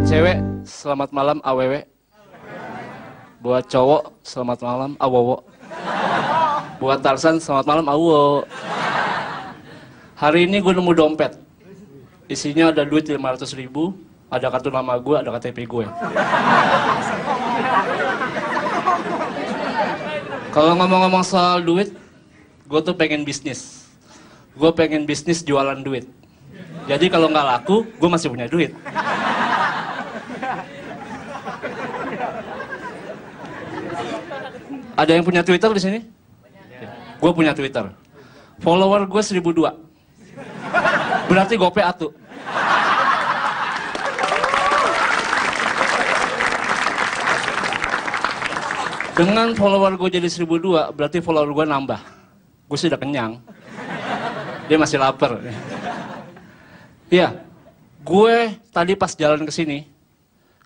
cewek, selamat malam AWW. Buat cowok, selamat malam AWOWO. Buat Tarsan, selamat malam AWO. Hari ini gue nemu dompet. Isinya ada duit 500.000, ada kartu nama gue, ada KTP gue. Kalau ngomong-ngomong soal duit, gue tuh pengen bisnis. Gue pengen bisnis jualan duit. Jadi kalau nggak laku, gue masih punya duit. Ada yang punya Twitter di sini? Gue punya Twitter. Follower gue 1.002. Berarti gope atu. Dengan follower gue jadi 1.002, berarti follower gue nambah. Gue sudah kenyang. Dia masih lapar. Iya, gue tadi pas jalan ke sini,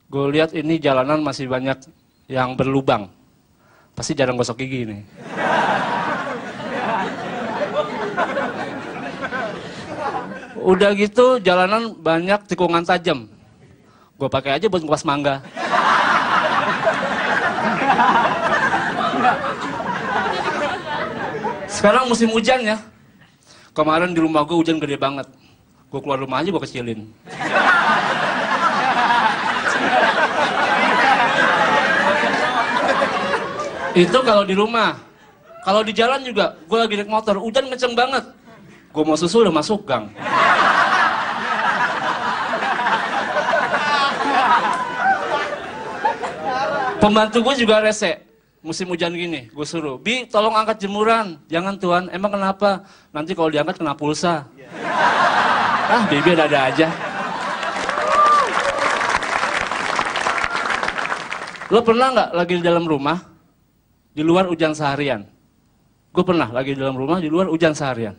gue lihat ini jalanan masih banyak yang berlubang. Pasti jarang gosok gigi nih. Udah gitu jalanan banyak tikungan tajam. Gue pakai aja buat ngupas mangga. Sekarang musim hujan ya. Kemarin di rumah gue hujan gede banget. Gue keluar rumah aja gue kecilin. Itu kalau di rumah. Kalau di jalan juga, gue lagi naik motor, hujan kenceng banget. Gue mau susu udah masuk gang. Pembantu gue juga rese. Musim hujan gini, gue suruh, Bi, tolong angkat jemuran. Jangan tuan, emang kenapa? Nanti kalau diangkat kena pulsa. Ah, Bibi ada aja. Lo pernah nggak lagi di dalam rumah, di luar hujan seharian? Gue pernah lagi di dalam rumah, di luar hujan seharian.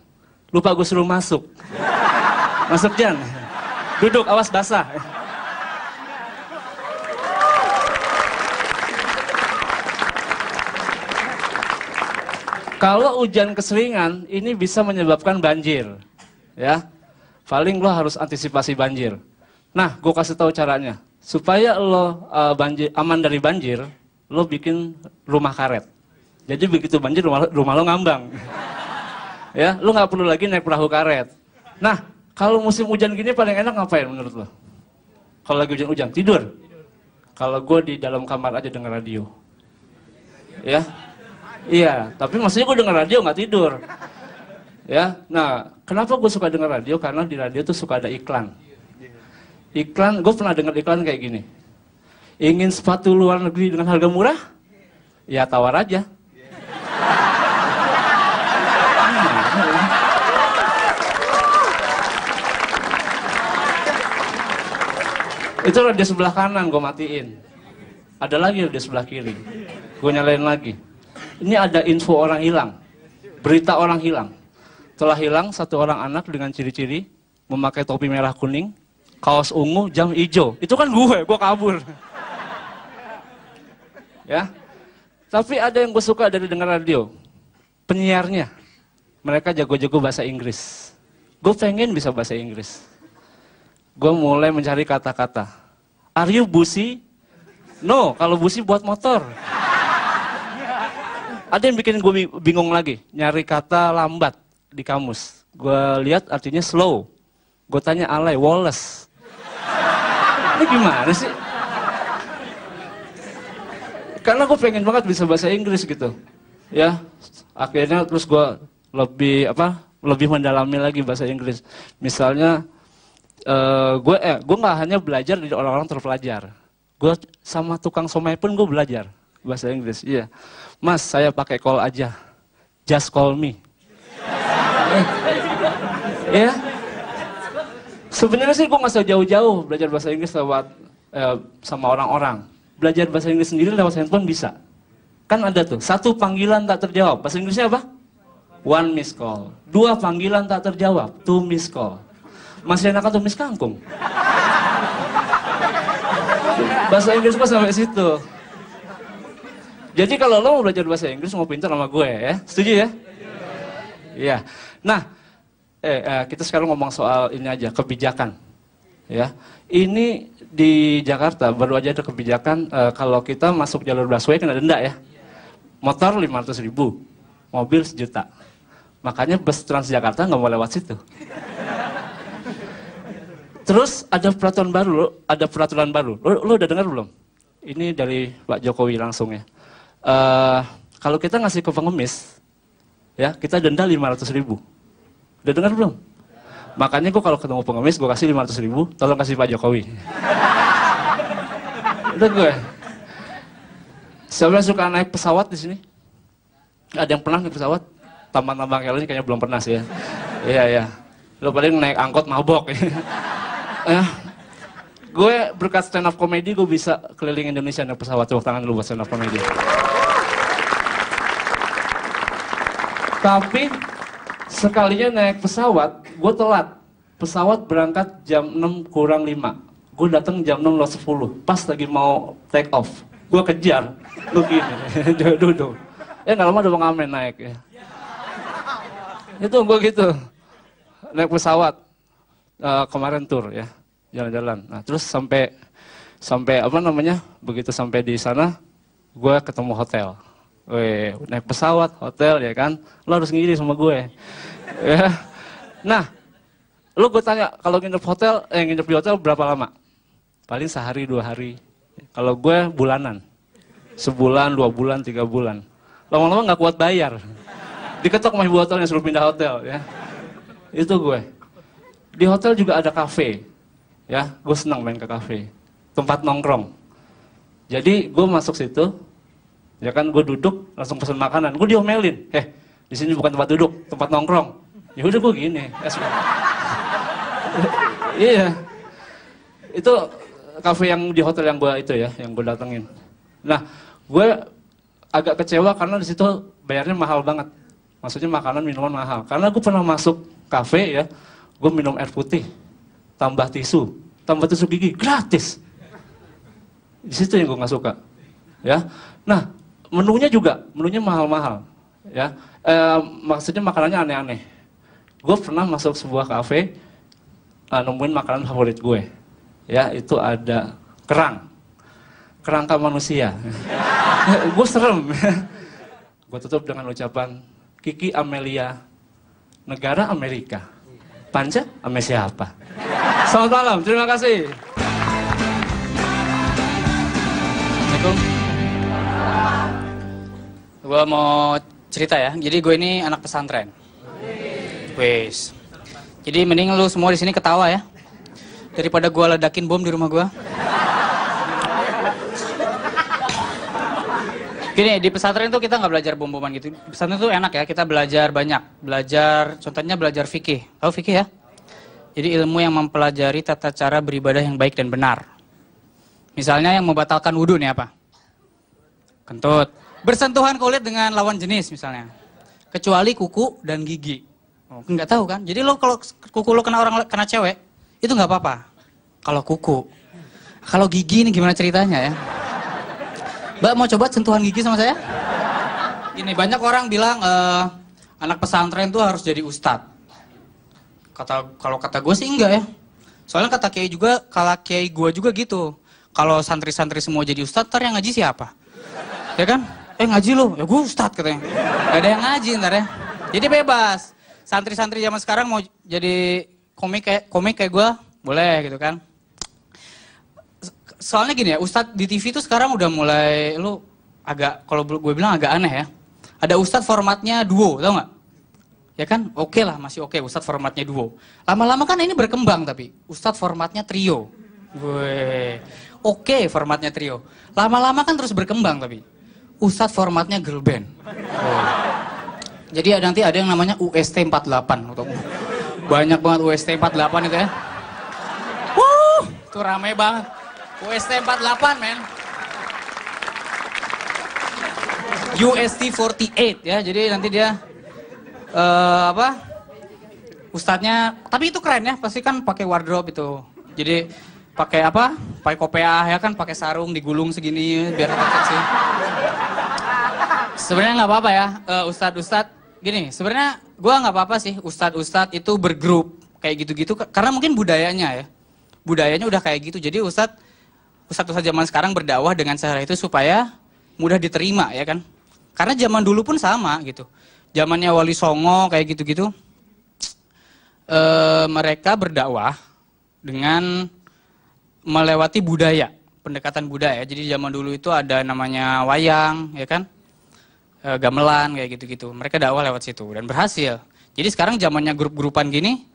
Lupa gue suruh masuk. Masuk Jan. Duduk, awas basah. Kalau hujan keseringan, ini bisa menyebabkan banjir. Ya, paling lo harus antisipasi banjir. Nah, gue kasih tahu caranya. Supaya lo aman dari banjir, lo bikin rumah karet. Jadi begitu banjir, rumah lo ngambang. Ya, lo nggak perlu lagi naik perahu karet. Nah, kalau musim hujan gini paling enak ngapain menurut lo? Kalau lagi hujan-hujan, tidur. Kalau gue di dalam kamar aja denger radio. Ya. Iya, tapi maksudnya gue denger radio nggak tidur. Ya, nah kenapa gue suka denger radio? Karena di radio tuh suka ada iklan. Iklan, gue pernah denger iklan kayak gini. Ingin sepatu luar negeri dengan harga murah? Ya tawar aja. Itu radio sebelah kanan gue matiin. Ada lagi radio sebelah kiri. Gue nyalain lagi. Ini ada info orang hilang, berita orang hilang. Telah hilang satu orang anak dengan ciri-ciri memakai topi merah kuning, kaos ungu, jam hijau. Itu kan gue kabur. Ya, tapi ada yang gue suka dari dengar radio, penyiarnya. Mereka jago-jago bahasa Inggris. Gue pengen bisa bahasa Inggris. Gue mulai mencari kata-kata. Are you busi? No, kalau busi buat motor. Ada yang bikin gue bingung lagi, nyari kata lambat di kamus. Gue lihat artinya slow. Gue tanya alay, Wallace. Ini gimana sih? Karena gue pengen banget bisa bahasa Inggris gitu. Ya, akhirnya terus gue lebih mendalami lagi bahasa Inggris. Misalnya, gue nggak hanya belajar dari orang-orang terpelajar. Gue sama tukang somai pun gue belajar bahasa Inggris. Iya. Mas, saya pakai call aja. Just call me. Ya. Sebenarnya sih gue nggak usah jauh-jauh belajar bahasa Inggris lewat sama orang-orang. Belajar bahasa Inggris sendiri lewat handphone bisa. Kan ada tuh, 1 panggilan tak terjawab. Bahasa Inggrisnya apa? 1 missed call. 2 panggilan tak terjawab. 2 missed call. Masih enak tumis kangkung. Bahasa Inggris gue sampai situ. Jadi kalau lo mau belajar bahasa Inggris mau pintar sama gue ya, setuju ya? Iya. Nah, kita sekarang ngomong soal ini aja, kebijakan. Ya, ini di Jakarta baru aja ada kebijakan kalau kita masuk jalur busway kena denda ya. Motor 500.000, mobil 1 juta. Makanya bus Transjakarta nggak mau lewat situ. Terus ada peraturan baru. Lo udah dengar belum? Ini dari Pak Jokowi langsung ya. Kalau kita ngasih ke pengemis, ya kita denda 500.000. Udah dengar belum? Makanya gue kalau ketemu pengemis, gue kasih 500.000, tolong kasih Pak Jokowi. Udah gue. Siapa yang suka naik pesawat di sini? Ada yang pernah naik pesawat? Tambang-tambang kayak ini kayaknya belum pernah sih ya. Iya, iya. Lo paling naik angkot mabok. Gue berkat stand up comedy, gue bisa keliling Indonesia naik pesawat. Tepuk tangan dulu buat stand up comedy. Tapi sekalinya naik pesawat, gue telat. Pesawat berangkat jam 6 kurang 5. Gue datang jam 6:10. Pas lagi mau take off. Gue kejar. Lu gini. Duduk. Nggak lama udah mau ngamen naik ya. Itu gue gitu. Naik pesawat. Kemarin tur ya. Jalan-jalan. Nah terus sampai apa namanya, begitu sampai di sana, gue ketemu hotel. Weh, naik pesawat, hotel ya kan, lo harus ngiri sama gue. Ya. Nah, lo gue tanya, kalau nginep di hotel berapa lama? Paling sehari 2 hari. Kalau gue bulanan, sebulan, 2 bulan, 3 bulan. Lama-lama nggak kuat bayar. Diketok sama ibu hotelnya suruh pindah hotel ya. Itu gue. Di hotel juga ada kafe. Ya, gue senang main ke kafe. Tempat nongkrong. Jadi gue masuk situ, ya kan gue duduk langsung pesen makanan. Gue diomelin, di sini bukan tempat duduk, tempat nongkrong. Ya udah gue gini. Iya. Itu kafe yang di hotel yang gue datengin. Nah, gue agak kecewa karena di situ bayarnya mahal banget. Maksudnya makanan, minuman mahal. Karena gue pernah masuk kafe ya, gue minum air putih, tambah tisu gigi gratis. Di situ yang gue nggak suka. Ya, nah menunya mahal-mahal. Ya, maksudnya makanannya aneh-aneh. Gue pernah masuk sebuah kafe, nemuin makanan favorit gue. Ya, itu ada kerangka manusia. Gue serem. Gue tutup dengan ucapan, Kiki Amelia, negara Amerika. Panja ame siapa? Selamat malam, terima kasih. Assalamualaikum. Gue mau cerita ya. Jadi gue ini anak pesantren. Wes. Jadi mending lu semua di sini ketawa ya, daripada gue ledakin bom di rumah gue. Gini, di pesantren tuh kita nggak belajar bom-boman gitu. Di pesantren tuh enak ya, kita belajar banyak. Contohnya belajar fikih. Tahu fikih ya? Jadi ilmu yang mempelajari tata cara beribadah yang baik dan benar. Misalnya yang membatalkan wudhu nih apa? Kentut. Bersentuhan kulit dengan lawan jenis misalnya. Kecuali kuku dan gigi. Oh, nggak tahu kan? Jadi lo kalau kuku lo kena cewek, itu nggak apa-apa. Kalau kuku. Kalau gigi ini gimana ceritanya ya? Mbak mau coba sentuhan gigi sama saya? Gini, banyak orang bilang anak pesantren tuh harus jadi ustadz. Kalau kata gue sih enggak ya. Soalnya kata kiai gue juga gitu. Kalau santri-santri semua jadi ustadz, ntar yang ngaji siapa? Ya kan? Ngaji lo, ya gue ustadz katanya. Gak ada yang ngaji ntar ya. Jadi bebas. Santri-santri zaman sekarang mau jadi komik kayak gue, boleh gitu kan. Soalnya gini ya, ustadz di TV tuh sekarang udah mulai, kalau gue bilang agak aneh ya. Ada ustadz formatnya duo, tau nggak? Ya kan, oke lah, masih oke ustadz formatnya duo. Lama-lama kan ini berkembang tapi, ustadz formatnya trio. Oke formatnya trio. Lama-lama kan terus berkembang tapi, ustadz formatnya girl band. Jadi nanti ada yang namanya UST 48. Banyak banget UST 48 itu ya. Tuh rame banget. UST 48 men. UST 48 ya, jadi nanti dia ustadznya, tapi itu keren ya, pasti kan pakai wardrobe itu. Jadi pakai pakai kopiah ya kan, pakai sarung digulung segini biar seksi. Sebenarnya nggak apa-apa ya, ustadz gini. Sebenarnya gue nggak apa-apa sih ustadz itu bergrup kayak gitu-gitu, karena mungkin budayanya ya. budayanya udah kayak gitu. Jadi Ustadz zaman sekarang berdakwah dengan cara itu supaya mudah diterima ya kan. Karena zaman dulu pun sama gitu. Zamannya Wali Songo kayak gitu-gitu. Mereka berdakwah dengan melewati budaya, pendekatan budaya. Jadi zaman dulu itu ada namanya wayang ya kan. Gamelan kayak gitu-gitu. Mereka dakwah lewat situ dan berhasil. Jadi sekarang zamannya grup-grupan gini,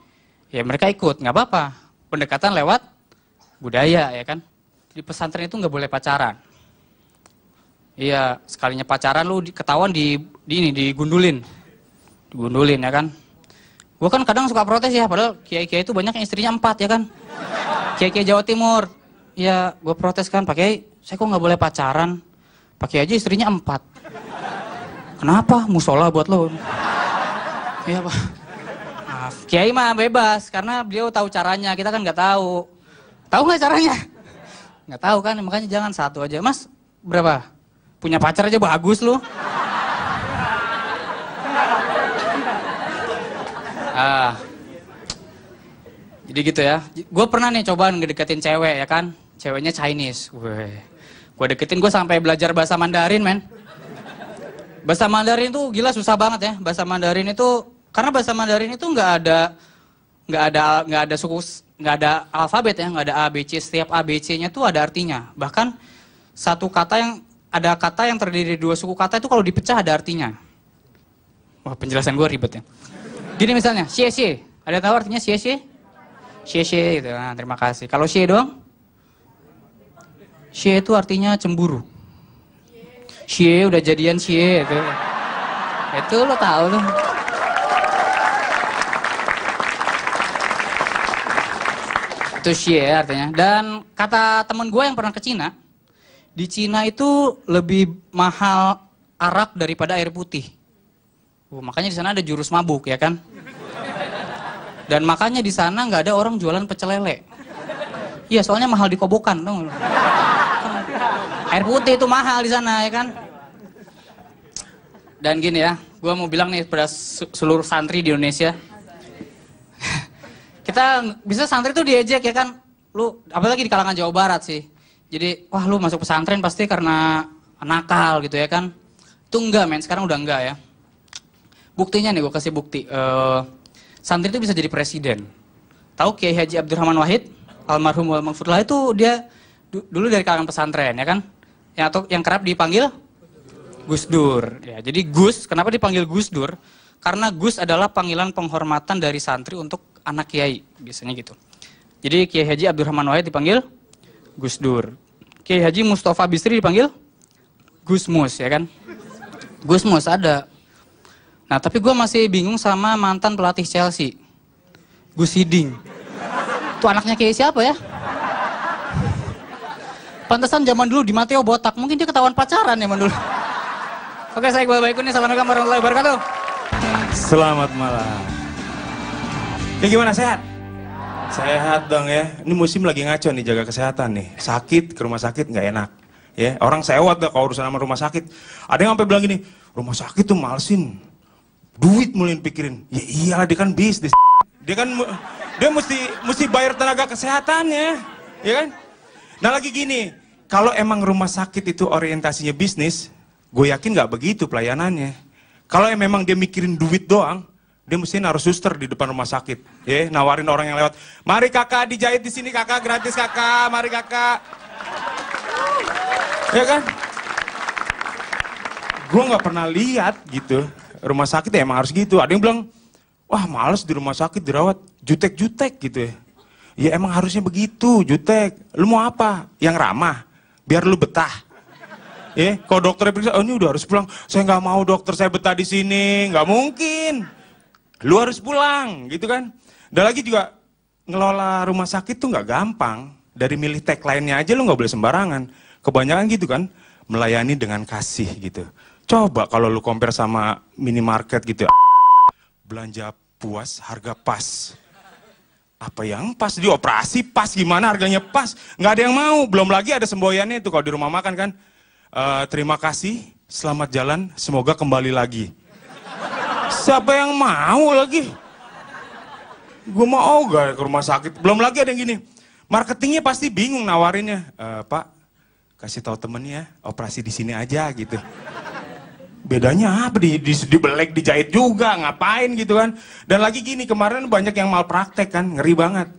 ya mereka ikut, nggak apa-apa. Pendekatan lewat budaya ya kan. Di pesantren itu nggak boleh pacaran. Iya, sekalinya pacaran lu ketahuan digundulin ya kan. Gue kan kadang suka protes ya, padahal kiai-kiai itu banyak yang istrinya 4 ya kan. Kiai-kiai Jawa Timur, ya gue protes kan, Pak Kiai, saya kok nggak boleh pacaran, Pak Kiai aja istrinya 4. Kenapa? Musola buat lo. Iya Pak. Maaf. Kiai mah bebas karena beliau tahu caranya, kita kan nggak tahu. Tahu nggak caranya? Nggak tahu kan, makanya jangan satu aja. Mas, berapa? Punya pacar aja bagus lu. Jadi gitu ya. Gue pernah nih coba ngedeketin cewek ya kan. Ceweknya Chinese. Gue deketin, gue sampai belajar bahasa Mandarin men. Bahasa Mandarin itu gila susah banget ya. Bahasa Mandarin itu karena bahasa Mandarin itu nggak ada suku, nggak ada alfabet ya, nggak ada A B C. Setiap A B C-nya tuh ada artinya. Bahkan ada kata yang terdiri dari 2 suku kata itu kalau dipecah ada artinya. Wah penjelasan gue ribet ya. Gini misalnya, xie xie. Ada tahu artinya xie xie? Xie xie gitu. Nah, terima kasih. Kalau xie doang? Xie itu artinya cemburu. Xie udah jadian xie itu. Itu lo tahu tuh. Itu xie artinya. Dan kata temen gue yang pernah ke Cina, di Cina itu lebih mahal arak daripada air putih. Makanya di sana ada jurus mabuk ya kan. Dan makanya di sana nggak ada orang jualan pecel lele. Iya soalnya mahal di Kobokan dong. Air putih itu mahal di sana ya kan. Dan gini ya, gue mau bilang nih pada seluruh santri di Indonesia. Kita bisa santri tuh diejek ya kan. Lu apalagi di kalangan Jawa Barat sih. Jadi wah lu masuk pesantren pasti karena nakal gitu ya kan. Itu enggak men, sekarang udah enggak ya. Buktinya nih gue kasih bukti. Santri itu bisa jadi presiden. Tahu Kiai Haji Abdurrahman Wahid, almarhum wal maghfurlah itu dia dulu dari kalangan pesantren ya kan. Yang kerap dipanggil Gus Dur. Ya, jadi Gus, kenapa dipanggil Gus Dur? Karena Gus adalah panggilan penghormatan dari santri untuk anak kiai, biasanya gitu. Jadi Kiai Haji Abdurrahman Wahid dipanggil Gus Dur. Kiai Haji Mustafa Bisri dipanggil Gus Mus ya kan. Gus Mus ada. Nah tapi gue masih bingung sama mantan pelatih Chelsea, Gus Hiding. Itu anaknya Kiai siapa ya? Pantesan zaman dulu di Mateo botak, mungkin dia ketahuan pacaran zaman dulu. Oke, saya Iqbal Baikuni, assalamualaikum warahmatullahi wabarakatuh. Selamat malam. Ya gimana, sehat? Sehat dong ya. Ini musim lagi ngaco nih, jaga kesehatan nih. Sakit, ke rumah sakit nggak enak. Ya, orang sewot dah kalau urusan sama rumah sakit. Ada yang sampai bilang gini, rumah sakit tuh malesin. Duit mulai pikirin. Ya iyalah, dia kan bisnis. Dia mesti bayar tenaga kesehatannya, ya kan? Nah lagi gini, kalau emang rumah sakit itu orientasinya bisnis, gue yakin nggak begitu pelayanannya. Kalau memang dia mikirin duit doang, dia mesti naruh suster di depan rumah sakit, ya, nawarin orang yang lewat, mari kakak dijahit di sini kakak, gratis kakak, mari kakak, ya kan? Gue nggak pernah lihat gitu, rumah sakit ya emang harus gitu. Ada yang bilang, wah males di rumah sakit dirawat, jutek-jutek gitu ya. Ya emang harusnya begitu, jutek. Lu mau apa? Yang ramah, biar lu betah. Ya, kalau dokternya periksa, oh ini udah harus pulang. Saya nggak mau dokter, saya betah di sini. Nggak mungkin. Lu harus pulang, gitu kan? Dan lagi juga ngelola rumah sakit tuh nggak gampang. Dari milih tagline-nya aja lu nggak boleh sembarangan. Kebanyakan gitu kan, melayani dengan kasih gitu. Coba kalau lu compare sama minimarket gitu, belanja puas, harga pas. Apa yang pas? Dioperasi pas, gimana harganya pas? Nggak ada yang mau. Belum lagi ada semboyannya itu kalau di rumah makan kan. Terima kasih, selamat jalan, semoga kembali lagi. Siapa yang mau lagi? Gue mau gak ke rumah sakit? Belum lagi ada yang gini, Marketingnya pasti bingung nawarinnya. Pak, kasih tahu temennya operasi di sini aja gitu. Bedanya apa? Dibelek, dijahit juga, ngapain gitu kan. Dan lagi gini, kemarin banyak yang malpraktek kan, ngeri banget.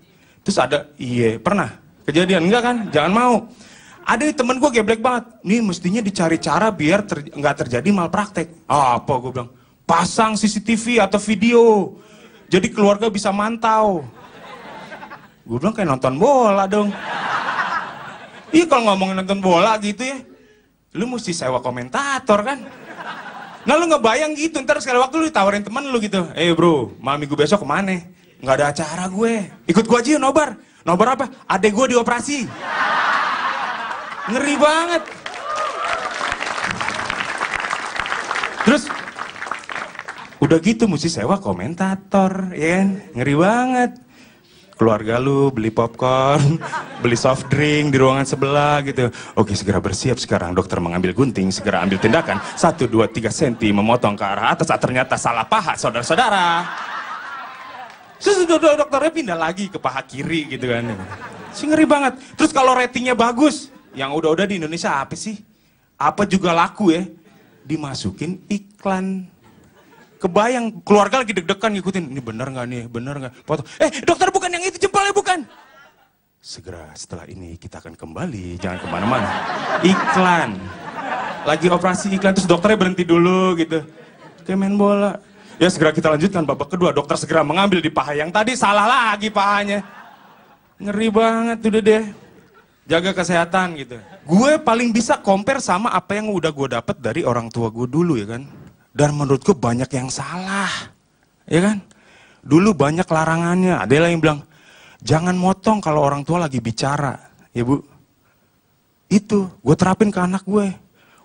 Terus ada, pernah kejadian, enggak kan? Jangan mau. Ada temen gue geblek banget. Nih mestinya dicari cara biar nggak terjadi malpraktek. Apa gue bilang? Pasang CCTV atau video. Jadi keluarga bisa mantau. Gue bilang kayak nonton bola dong. Iya kalau ngomongin nonton bola gitu ya. Lu mesti sewa komentator kan. Nah lu ngebayang gitu, ntar sekali waktu lu ditawarin temen lu gitu. Bro, malam minggu besok kemana? Nggak ada acara gue. Ikut gue aja yuk nobar. Nobar apa? Adek gue dioperasi. Ngeri banget. Terus, udah gitu mesti sewa komentator, ya kan? Ngeri banget. Keluarga lu beli popcorn, beli soft drink di ruangan sebelah gitu. Oke, segera bersiap sekarang. Dokter mengambil gunting, segera ambil tindakan. 1, 2, 3 cm memotong ke arah atas. Ternyata salah paha, saudara-saudara. Terus dokternya pindah lagi ke paha kiri gitu kan. Ngeri banget. Terus kalau ratingnya bagus, yang udah-udah di Indonesia apa sih? Apa juga laku ya? Dimasukin iklan. Kebayang, keluarga lagi deg-degan ngikutin. Ini bener nggak nih? Bener nggak? Foto. Dokter bukan yang itu, jempolnya bukan. Segera setelah ini kita akan kembali, jangan kemana-mana. Iklan. Lagi operasi iklan, terus dokternya berhenti dulu gitu. Kayak main bola. Ya segera kita lanjutkan babak kedua. Dokter segera mengambil di paha yang tadi, salah lagi pahanya. Ngeri banget udah deh. Jaga kesehatan gitu. Gue paling bisa compare sama apa yang udah gue dapet dari orang tua gue dulu ya kan. Dan menurutku banyak yang salah, ya kan? Dulu banyak larangannya, ada yang bilang, jangan motong kalau orang tua lagi bicara, ya bu. Itu, gue terapin ke anak gue.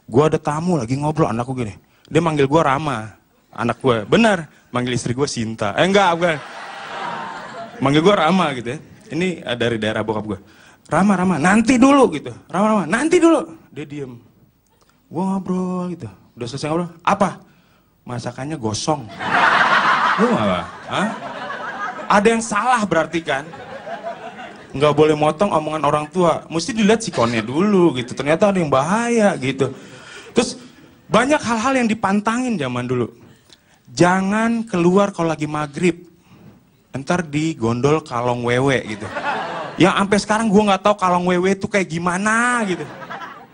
Gue ada tamu lagi ngobrol, anakku gini. Dia manggil gue Rama, anak gue. Benar, manggil istri gue Sinta. Enggak, bukan. Manggil gue Rama gitu ya. Ini dari daerah bokap gue. Rama, nanti dulu gitu. Rama, nanti dulu. Dia diem. Gue ngobrol gitu. Udah selesai ngobrol, apa? Masakannya gosong. Lu apa? Hah? Ada yang salah berarti kan? Nggak boleh motong omongan orang tua. Mesti dilihat sikonnya dulu gitu. Ternyata ada yang bahaya gitu. Terus banyak hal-hal yang dipantangin zaman dulu. Jangan keluar kalau lagi maghrib. Ntar di gondol kalong wewe gitu. Yang sampai sekarang gue nggak tahu kalong wewe itu kayak gimana gitu.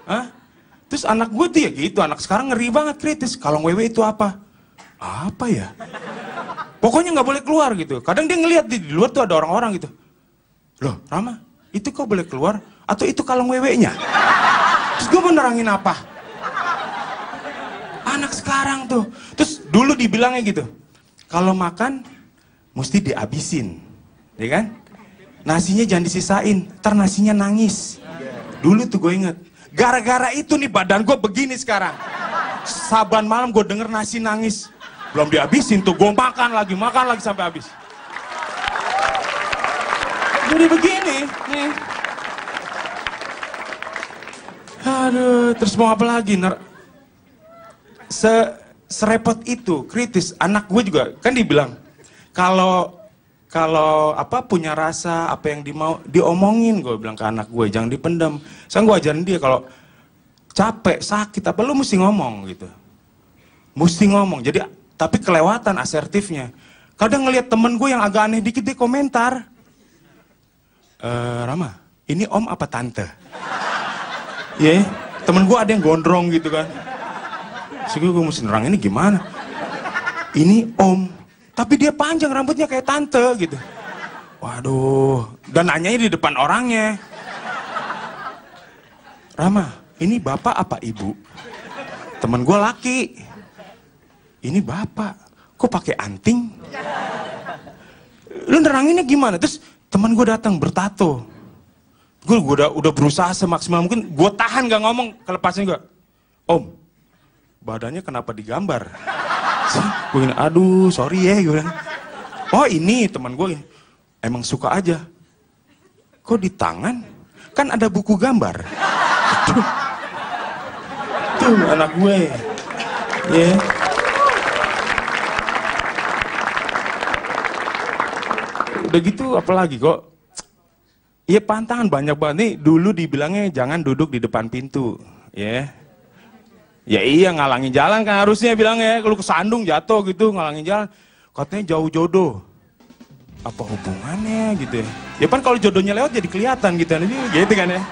Hah? Terus anak gue tuh ya gitu, anak sekarang ngeri banget kritis. Kalong wewe itu apa? Apa ya? Pokoknya nggak boleh keluar gitu. Kadang dia ngelihat di luar tuh ada orang-orang gitu. Loh, Rama, itu kok boleh keluar? Atau itu kalong wewe-nya? Terus gue mau nerangin apa? Anak sekarang tuh. Terus dulu dibilangnya gitu. Kalau makan, mesti dihabisin. Ya kan? Nasinya jangan disisain, ntar nasinya nangis. Dulu tuh gue inget. Gara-gara itu nih badan gue begini sekarang. Saban malam gue denger nasi nangis. Belum dihabisin tuh, gue makan lagi sampai habis. Jadi begini, nih. Aduh, terus mau apa lagi? Serepot itu, kritis. Anak gue juga, kan dibilang, kalau apa punya rasa, apa yang diomongin, gue bilang ke anak gue, jangan dipendam. Sekarang gue ajarin dia kalau capek, sakit, apa lu mesti ngomong gitu. Mesti ngomong, jadi tapi kelewatan asertifnya. Kadang ngelihat temen gue yang agak aneh dikit dia komentar. Rama, ini om apa tante? Ya, temen gue ada yang gondrong gitu kan. Terus gue mesti nerang ini gimana? Ini om. Tapi dia panjang rambutnya kayak tante gitu. Waduh, dan nanyanya di depan orangnya. Rama, ini bapak apa ibu? Temen gue laki. Ini bapak, kok pakai anting? Lu neranginnya gimana? Terus temen gue datang bertato. Gue udah berusaha semaksimal mungkin, gue tahan gak ngomong, kelepasnya gue. Om, badannya kenapa digambar? Gue bilang, aduh sorry ya, gue bilang. Oh ini teman gue, emang suka aja. Kok di tangan? Kan ada buku gambar. Tuh anak gue. Ya. Udah gitu apalagi kok. Iya pantangan banyak banget nih. Dulu dibilangnya jangan duduk di depan pintu, ya. Ya iya ngalangin jalan kan harusnya bilangnya. Kalau kesandung jatuh gitu ngalangin jalan. Katanya jauh jodoh. Apa hubungannya gitu ya? Ya kan kalau jodohnya lewat jadi kelihatan gitu kan ya.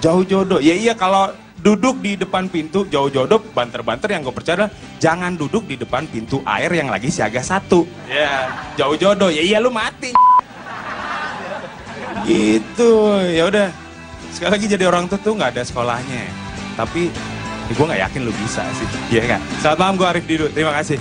Jauh jodoh. Ya iya kalau duduk di depan pintu jauh jodoh, banter-banter yang gue percaya adalah jangan duduk di depan pintu air yang lagi siaga 1. Ya, jauh jodoh. Ya iya lu mati. Gitu. Ya udah. Sekali lagi jadi orang tua tuh nggak ada sekolahnya. Tapi ya gue nggak yakin lu bisa sih. Iya kan? Selamat malam, gue Arif Didu. Terima kasih.